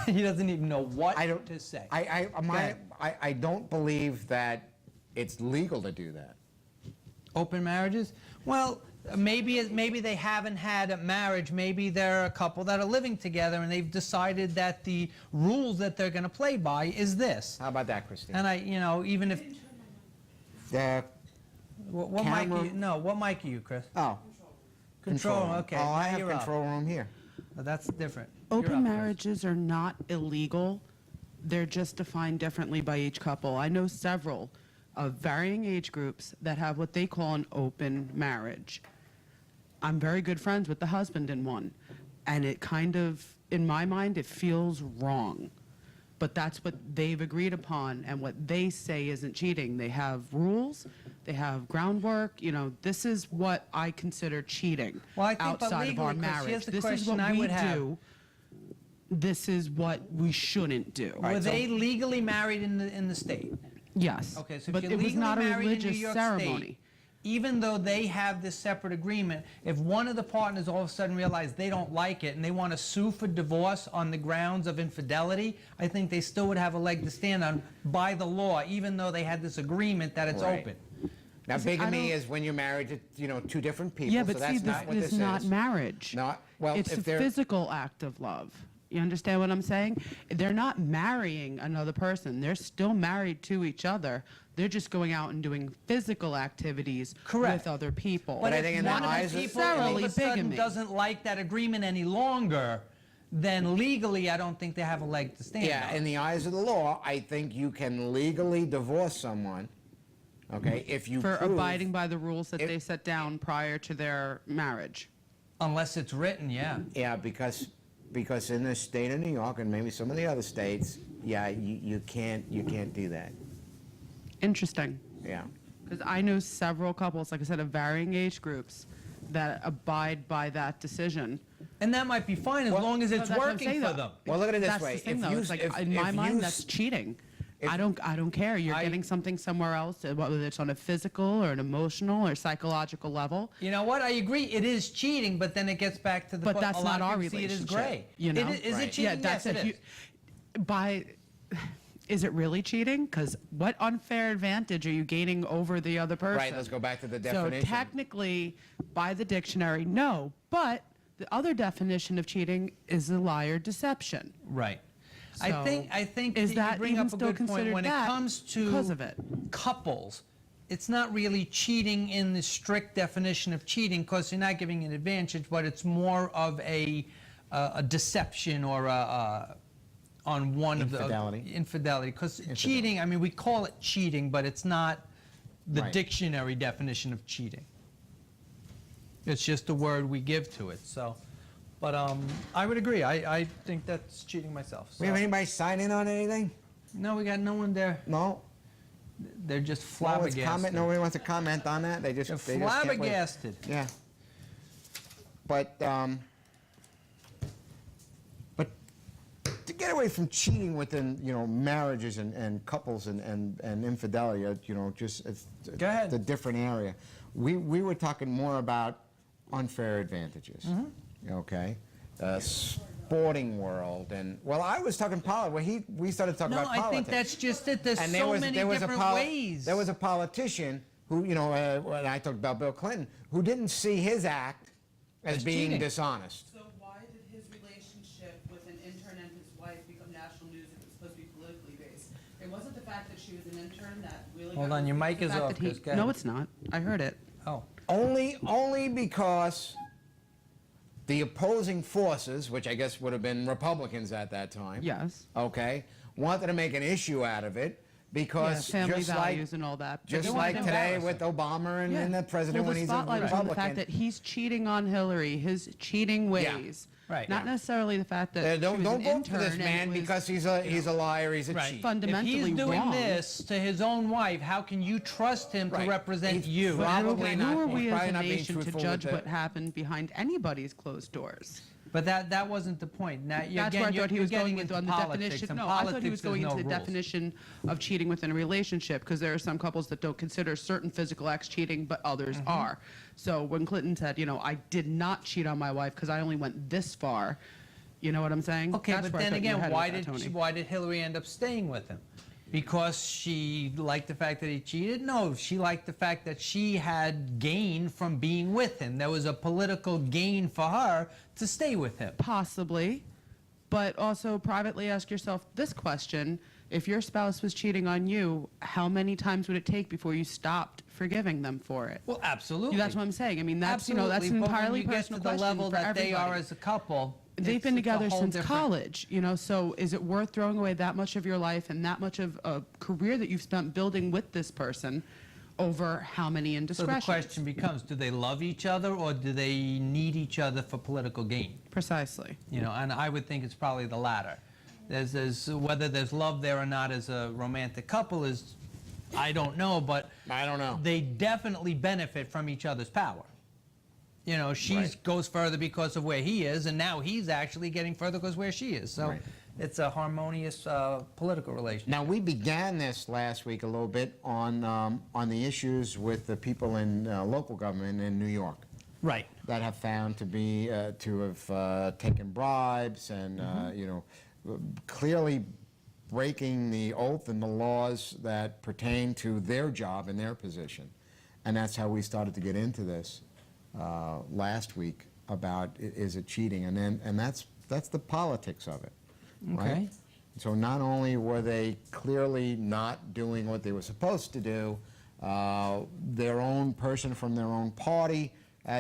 He doesn't even know what to say. I don't believe that it's legal to do that. Open marriages? Well, maybe they haven't had a marriage. Maybe they're a couple that are living together and they've decided that the rules that they're going to play by is this. How about that, Christine? And even if The what camera- mic? What mic are you, Chris? Oh, Control. Okay. Oh, I now have you're up. control room here. That's different. You're Open up, Chris. marriages are not illegal. They're just defined differently by each couple. I know several of varying age groups that have what they call an open marriage. I'm very good friends with the husband in one, and it kind of, in my mind, it feels wrong. But that's what they've agreed upon, and what they say isn't cheating. They have rules, they have groundwork. This is what I consider cheating Well, I think, but outside of our legally, Chris, marriage. here's the This is question what I we would have. do. This is what we shouldn't do. Were they legally married in the state? Yes. Okay, so if but you're it was legally not a married in New religious York ceremony. State, even though they have this separate agreement, if one of the partners all of a sudden realize they don't like it and they want to sue for divorce on the grounds of infidelity, I think they still would have a leg to stand on by the law, even though they had this agreement that it's Right. open. Now, See, I bigamy don't- is when you're married to, two different people. Yeah, so but that's see, not what this this is not is. marriage. Well, it's if a they're physical act of love. You understand what I'm saying? They're not marrying another person. They're still married to each other. They're just going out and doing physical activities Correct. with other people. But I if think in the one of eyes the of- people all of a Necessarily sudden bigamy. doesn't like that agreement any longer, then legally I don't think they have a leg to stand Yeah, on. in the eyes of the law, I think you can legally divorce someone, okay, if you for prove, abiding by the rules that if- they set down prior to their marriage. Unless it's written, yeah. Yeah, because in the state of New York and maybe some of the other states, yeah, you can't do that. Interesting. Yeah. Because I know several couples, like I said, of varying age groups that abide by that decision. And that might be fine as long as it's That's what I'm working saying, for though. them. Well, look at it this That's way. the thing, If though. you It's like, if- in my if mind, you that's s- cheating. if- I don't care. You're I- getting something somewhere else, whether it's on a physical or an emotional or psychological level. You know what? I agree. It is cheating, but then it gets back to the But point, that's a lot not of our people see it as relationship. gray. You know? Is Right. it cheating? that's Yes, it it. is. Is it really cheating? Because what unfair advantage are you gaining over the other person? Right, let's go back to the So definition. technically, by the dictionary, no. But the other definition of cheating is a liar, deception. Right. So, I think is that that you bring even up a still good point. considered When it that comes to because of it? couples, it's not really cheating in the strict definition of cheating because you're not giving an advantage, but it's more of a deception or on one Infidelity. of the infidelity. Because cheating, I mean, we call it cheating, but it's not the Right. dictionary definition of cheating. It's just the word we give to it. So, but I would agree. I think that's cheating myself. We have So- anybody sign in on anything? No, we got no one there. No? They're just No one's flabbergasted. nobody wants to comment on that? They just They're can't wait. flabbergasted. Yeah. But get away from cheating within, marriages and couples and infidelity, just it's Go ahead. a different area. We were talking more about unfair advantages, okay? Sporting world, and, well, I was talking politics. We started talking about politics. I think that's just it. There's And so many different ways. There was a politician who, when I talked about Bill Clinton, who didn't see his act as being cheating. dishonest. So why did his relationship with an intern and his wife become national news if it was supposed to be politically based? It wasn't the fact that she was an intern that really Hold got on, your moved. mic is The fact off. that he- Chris, go ahead. no, it's not. I heard it. Oh, Only because the opposing forces, which I guess would have been Republicans at that time, Yes. okay, wanted to make an issue out of it because Family just values like and all that. But just they like wanted to today embarrass with her. Obama and, Yeah. and the president Well, when the he's a spotlight was Republican. on the fact that he's cheating on Hillary, his cheating ways. Right. Not necessarily the fact that Don't she was an vote intern for this and man it was because he's a liar, he's a right. cheat. fundamentally if he's doing wrong. this to his own wife, how can you trust him Right. to represent He's you? probably Who not- are he's we probably as a not being nation to truthful judge with what happened behind anybody's closed doors? But that wasn't the point. Now, That's where I thought he was going into on the politics, definition. and No, I thought he politics, was going there's into no the rules. definition of cheating within a relationship, because there are some couples that don't consider certain physical acts cheating, but others Mm-hmm. are. So when Clinton said, I did not cheat on my wife because I only went this far, you know what I'm saying? Okay, That's but where I then thought you were again, headed why with that, Tony. why did Hillary end up staying with him? Because she liked the fact that he cheated? No, she liked the fact that she had gain from being with him. There was a political gain for her to stay with him. Possibly, but also privately ask yourself this question. If your spouse was cheating on you, how many times would it take before you stopped forgiving them for it? Well, absolutely. That's what I'm saying. I mean, that's, that's Absolutely, an but when entirely you get personal to the question level for that they are everybody. as a couple, They've it's been a together whole since different- college, so is it worth throwing away that much of your life and that much of a career that you've spent building with this person over how many So the indiscretions? question becomes, do they love each other or do they need each other for political gain? Precisely. And I would think it's probably the latter. Whether there's love there or not as a romantic couple is, I don't know, but I don't know. they definitely benefit from each other's power. She Right. goes further because of where he is, and now he's actually getting further because where she is. So Right. it's a harmonious political relationship. Now, we began this last week a little bit on the issues with the people in local government in New York Right. that have found to have taken bribes and clearly breaking the oath and the laws that pertain to their job and their position. And that's how we started to get into this last week about is it cheating, and that's the politics of it. Okay. Right? So not only were they clearly not doing what they were supposed to do, their own person from their own party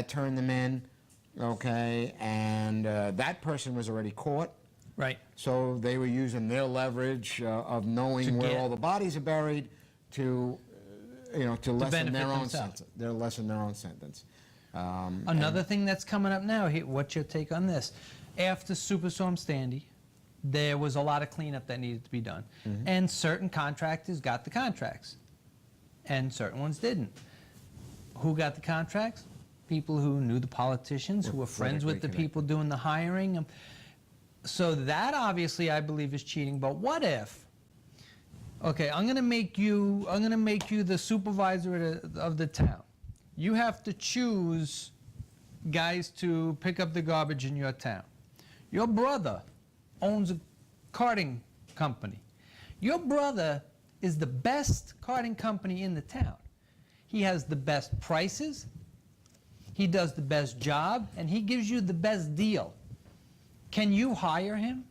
turned them in, okay, and that person was already caught. Right. So they were using their leverage of knowing To where get- all the bodies are buried to lessen benefit their own themselves. sentence. They're lessen their own sentence. Another thing that's coming up now, what's your take on this? After Superstorm Sandy, there was a lot of cleanup that needed to be done. And certain contractors got the contracts, and certain ones didn't. Who got the contracts? People who knew the politicians, who were friends with the politically people doing the hiring. So that obviously I believe is cheating. But what if? Okay, I'm going to make you the supervisor of the town. You have to choose guys to pick up the garbage in your town. Your brother owns a carting company. Your brother is the best carting company in the town. He has the best prices, he does the best job, and he gives you the best deal. Can you hire him?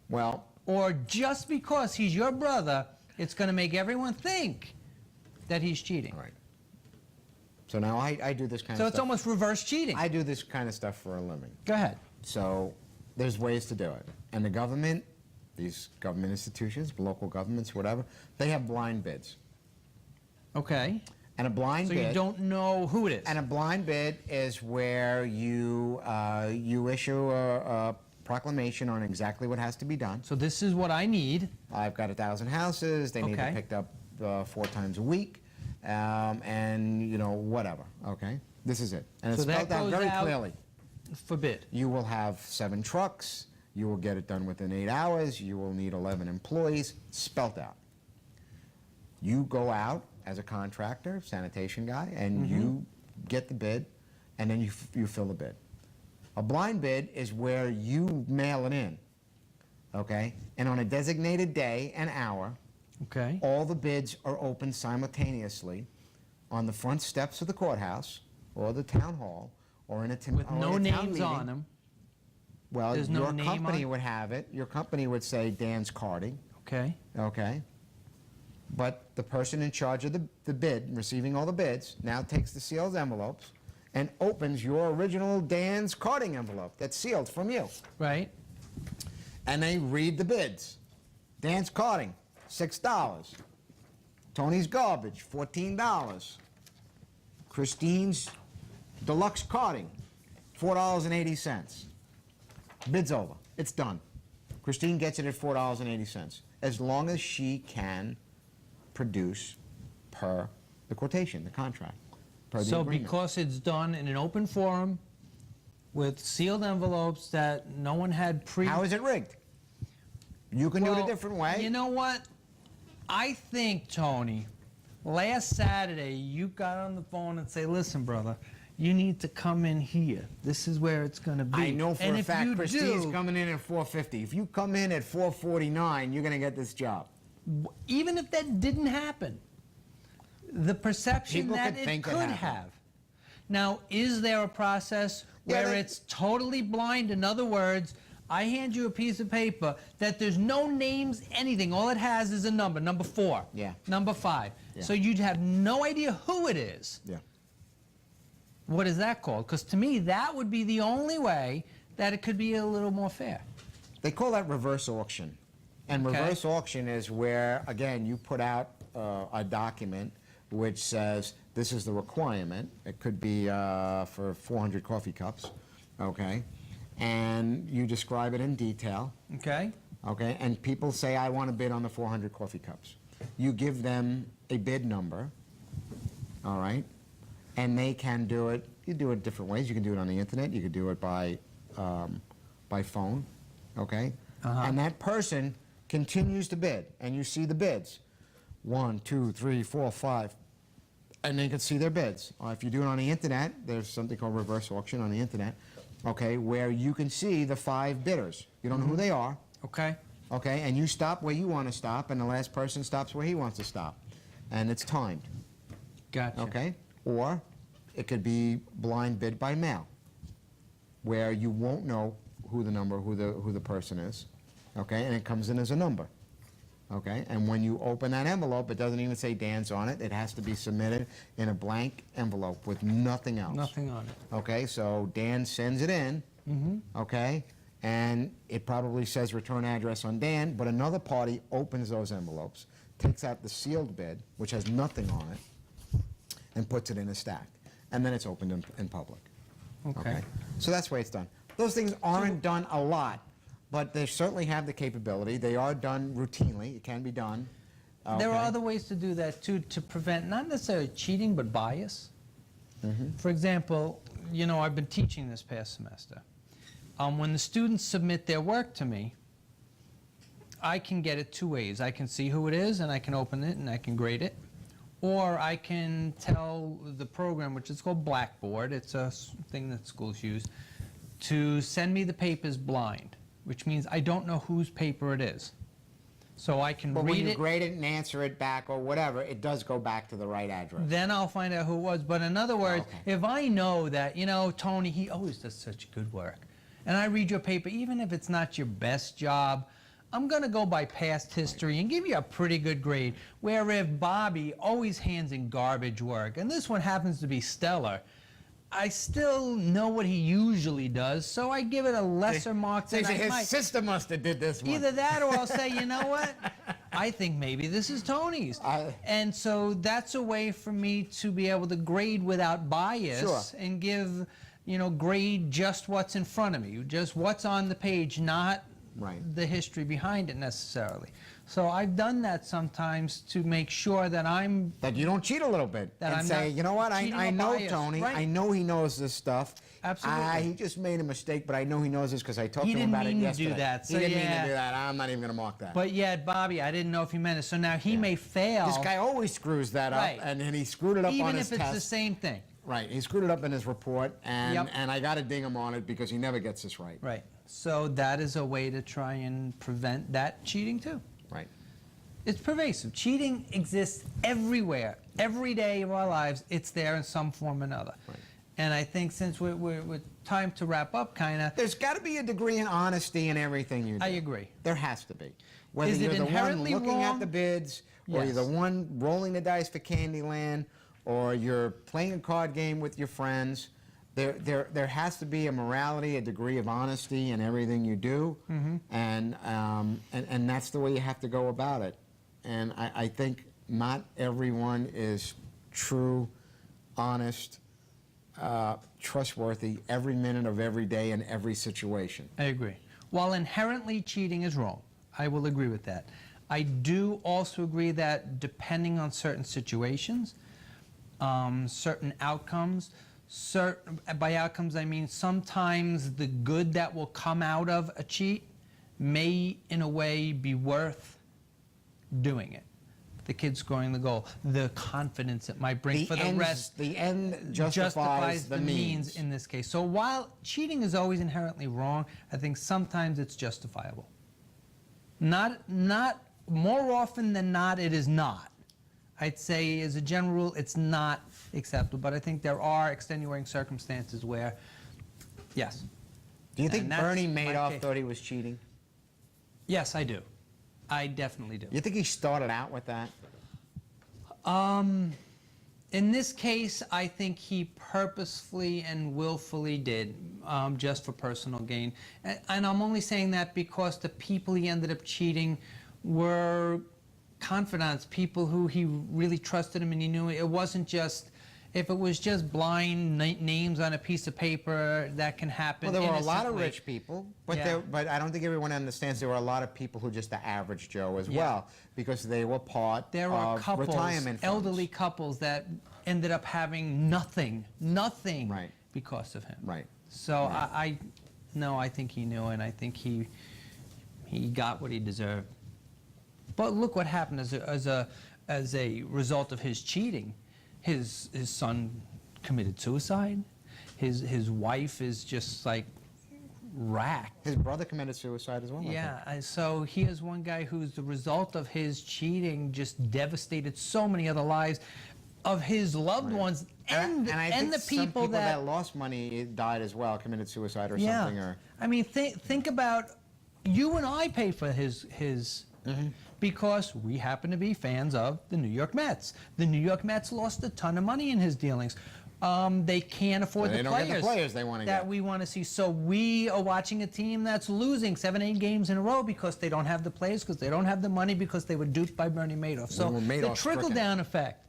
Well, Or just because he's your brother, it's going to make everyone think that he's cheating? all right. So now I do this kind So of it's stuff. almost reverse cheating. I do this kind of stuff for a living. Go ahead. So there's ways to do it. And the government, these government institutions, local governments, whatever, they have blind bids. Okay. And a blind So bid. you don't know who it is. And a blind bid is where you issue a proclamation on exactly what has to be done. So this is what I need. I've got 1,000 houses. They need to Okay. be picked up 4 times a week, and whatever. Okay, this is it, and it's So that spelled out goes very out- clearly. Forbid. You will have 7 trucks. You will get it done within 8 hours. You will need 11 employees, spelt out. You go out as a contractor, sanitation guy, and you get the bid, and then you fill the bid. A blind bid is where you mail it in, okay? And on a designated day and hour, Okay. all the bids are open simultaneously on the front steps of the courthouse or the town hall or in a With or in no a town names meeting. on them. Well, There's no your name company on- would have it. Your company would say Dan's Carding, Okay. okay? But the person in charge of the bid, receiving all the bids, now takes the sealed envelopes and opens your original Dan's Carding envelope that's sealed from you. Right. And they read the bids. Dan's Carding, $6. Tony's Garbage, $14. Christine's Deluxe Carding, $4.80. Bid's over. It's done. Christine gets it at $4.80, as long as she can produce per the quotation, the contract, per the So agreement. because it's done in an open forum with sealed envelopes that no one had How is it rigged? You can do it Well, a different way. You know what? I think, Tony, last Saturday you got on the phone and say, listen, brother, you need to come in here. This is where it's going to be. I know for and a if fact you Christine's do, coming in at $4.50. If you come in at $4.49, you're going to get this job. even if that didn't happen, the perception People that could it think it could happened. have. Now, is there a process Yeah, where they- it's totally blind? In other words, I hand you a piece of paper that there's no names, anything. All it has is a number, number 4, Yeah. number 5. Yeah. So you'd have no idea who it is. Yeah. What is that called? Because to me, that would be the only way that it could be a little more fair. They call that reverse auction. And Okay. reverse auction is where, again, you put out a document which says this is the requirement. It could be for 400 coffee cups, okay? And you describe it in detail, Okay? okay? And people say, I want to bid on the 400 coffee cups. You give them a bid number, all right? And they can do it. You do it different ways. You can do it on the internet. You could do it by phone, okay? Uh-huh. And that person continues to bid, and you see the bids. 1, 2, 3, 4, 5, and they can see their bids. If you do it on the internet, there's something called reverse auction on the internet, okay, where you can see the 5 bidders. You don't know who they are, Okay? okay, and you stop where you want to stop, and the last person stops where he wants to stop, and it's timed, Gotcha. okay? Or it could be blind bid by mail, where you won't know who the person is, okay, and it comes in as a number. Okay, and when you open that envelope, it doesn't even say Dan's on it. It has to be submitted in a blank envelope with nothing else. Nothing on it. Okay, so Dan sends it in, okay, and it probably says return address on Dan, but another party opens those envelopes, takes out the sealed bid, which has nothing on it, and puts it in a stack. And then it's opened in public. Okay. So that's the way it's done. Those things aren't done a lot, but they certainly have the capability. They are done routinely. It can be done. There are Okay. other ways to do that too, to prevent not necessarily cheating, but bias. Mm-hmm. For example, you know, I've been teaching this past semester. When the students submit their work to me, I can get it 2 ways. I can see who it is, and I can open it, and I can grade it. Or I can tell the program, which is called Blackboard, it's a thing that schools use, to send me the papers blind, which means I don't know whose paper it is. So I can But when read you it. grade it and answer it back or whatever, it does go back to the right address. Then I'll find out who it was. But in other words, Okay. if I know that, you know, Tony, he always does such good work, and I read your paper, even if it's not your best job, I'm going to go by past history and give you a pretty good grade. Where if Bobby always hands in garbage work, and this one happens to be stellar, I still know what he usually does, so I give it a lesser mark So than I his might. sister must have did this one. Either that or I'll say, you know what? I think maybe this is Tony's. And so that's a way for me to be able to grade without bias Sure. and give, you know, grade just what's in front of me, just what's on the page, not Right. the history behind it necessarily. So I've done that sometimes to make sure that I'm That you don't cheat a little bit That and I'm say, not you know what, cheating I or know biased, Tony, right. I know he knows this stuff. Absolutely. He just made a mistake, but I know he knows this because I talked He to him didn't about it mean to yesterday. do that, He so didn't mean yeah. to do that. I'm not even going to mark that. But yet, Bobby, I didn't know if he meant it. So now he may fail. This guy always screws that up, Right. and he screwed it up even on his if it's test. the same thing. Right, he screwed it up in his report, and Yep. and I got to ding him on it because he never gets this right. Right. So that is a way to try and prevent that cheating too. Right. It's pervasive. Cheating exists everywhere. Every day of our lives, it's there in some form or another. Right. And I think since we're time to wrap up, kind of, There's got to be a degree of honesty in everything you do. I agree. There has to be. Whether Is it you're the one inherently looking at wrong? the bids, or Yes. you're the one rolling the dice for Candyland, or you're playing a card game with your friends, there has to be a morality, a degree of honesty in everything you do, and that's the way you have to go about it. And I think not everyone is true, honest, trustworthy every minute of every day in every situation. I agree. While inherently cheating is wrong, I will agree with that. I do also agree that depending on certain situations, certain outcomes, by outcomes I mean sometimes the good that will come out of a cheat may in a way be worth doing it. The kid scoring the goal, the confidence it might bring for the rest. The end justifies the means. In this case. So while cheating is always inherently wrong, I think sometimes it's justifiable. Not more often than not, it is not. I'd say as a general rule, it's not acceptable, but I think there are extenuating circumstances where, yes. Do you think And that's Bernie my Madoff case. thought he was cheating? Yes, I do. I definitely do. You think he started out with that? In this case, I think he purposefully and willfully did, just for personal gain. And I'm only saying that because the people he ended up cheating were confidants, people who he really trusted him and he knew it wasn't just, if it was just blind names on a piece of paper, that can happen. Well, there were a lot of innocently. rich people, but Yeah. but I don't think everyone understands there were a lot of people who just the average Joe as Yeah. well, because they were part There are of couples, retirement funds. elderly couples that ended up having nothing Right. because of him. Right. So Right. I think he knew, and I think he got what he deserved. But look what happened as a result of his cheating. His son committed suicide. His wife is just like racked. His brother committed suicide as well. I think. Yeah, so here's one guy who's the result of his cheating just devastated so many other lives of his loved ones and I think the some people that lost money died as well, committed suicide or yeah. something. Or I mean, think about you and I pay for his because we happen to be fans of the New York Mets. The New York Mets lost a ton of money in his dealings. They can't afford They the don't players, get the players they wanna that get. we want to see. So we are watching a team that's losing 7, 8 games in a row because they don't have the players, because they don't have the money, because they were duped by Bernie Madoff. So were the Madoff-stricken. trickle-down effect.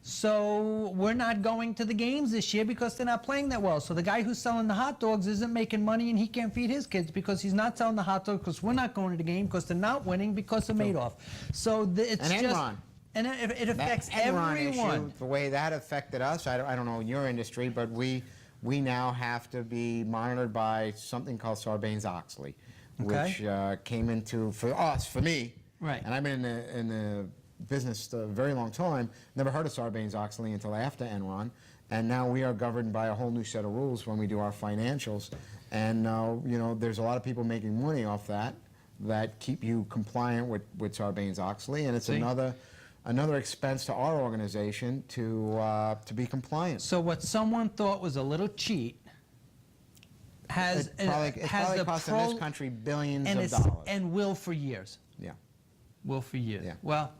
So we're not going to the games this year because they're not playing that well. So the guy who's selling the hot dogs isn't making money and he can't feed his kids because he's not selling the hot dogs because we're not going to the game because they're not winning because of Madoff. So it's And just... Enron. And it affects That Enron everyone. issue, the way that affected us, I don't know your industry, but we now have to be monitored by something called Sarbanes-Oxley, which came into, for me, Right. and I've been in the business a very long time, never heard of Sarbanes-Oxley until after Enron, and now we are governed by a whole new set of rules when we do our financials, and there's a lot of people making money off that keep you compliant with Sarbanes-Oxley, and it's See? another expense to our organization to be compliant. So what someone thought was a little cheat has It's probably a costing this country billions and of it's- dollars. and will for years. Yeah. Will for years. Yeah. Well,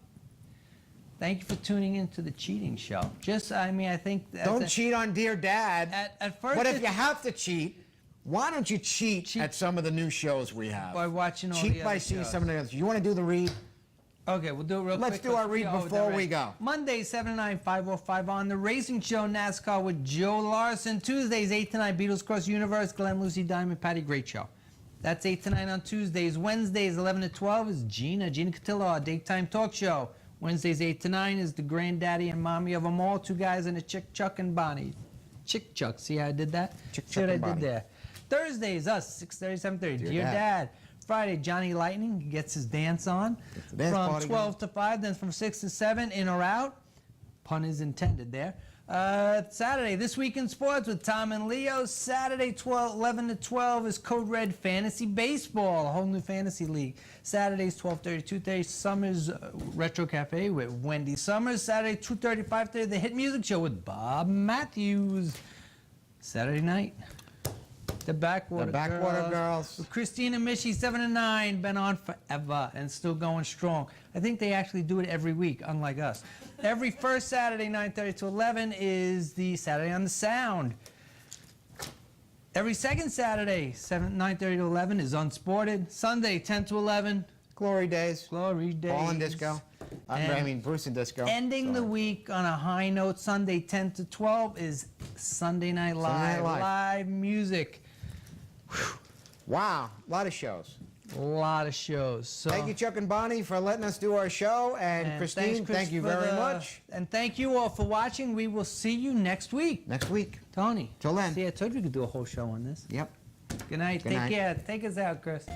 thank you for tuning into the cheating show. I think Don't cheat on Dear Dad. At first But if it's- you have to cheat, why don't you cheat at some of the new shows we have? By watching all cheat the by other seeing shows. some of the others. You want to do the read? Okay, we'll do it real quick. Let's do our read before we go. Mondays, 7 to 9, 505 on The Racing Show, NASCAR with Joe Larson. Tuesdays, 8 to 9, Beatles Cross Universe, Glenn, Lucy, Diamond, Patty. Great show. That's 8 to 9 on Tuesdays. Wednesdays, 11 to 12 is Gina Cotillo, our daytime talk show. Wednesdays, 8 to 9 is the granddaddy and mommy of them all, two guys and a chick, Chuck and Bonnie. Chick Chuck, see how I did that? Chick, See Chuck, what I and did Bonnie. there. Thursdays, us, 6:30, 7:30. Dear Dad. Friday, Johnny Lightning gets his dance on. the dance From party 12 to 5, then from 6 to 7, in or out. Pun is intended there. Saturday, This Week in Sports with Tom and Leo. Saturday, 11 to 12 is Code Red Fantasy Baseball, a whole new fantasy league. Saturdays, 12:30, 2:30, Summers Retro Cafe with Wendy Summers. Saturday, 2:30, 5:30, The Hit Music Show with Bob Matthews. Saturday night, The Backwater Girls. With Christina Mishi, 7 to 9, been on forever and still going strong. I think they actually do it every week, unlike us. Every first Saturday, 9:30 to 11, is the Saturday on the Sound. Every second Saturday, 9:30 to 11, is Unsported. Sunday, 10 to 11, Glory Days. Glory Days. Ball and Disco. I mean, Bruce and Disco. Ending the Sorry. week on a high note, Sunday, 10 to 12, is Sunday Night Live. Night Live. Live music. Wow, a lot of shows. A lot of shows. So, Thank you, Chuck and Bonnie, for letting us do our show. And thanks, Christine, Chris, thank you for very the- much. And thank you all for watching. We will see you next week. Next week. Tony. Till then. See, I told you we could do a whole show on this. Yep. Good night. Good Take night. care. Take us out, Chris.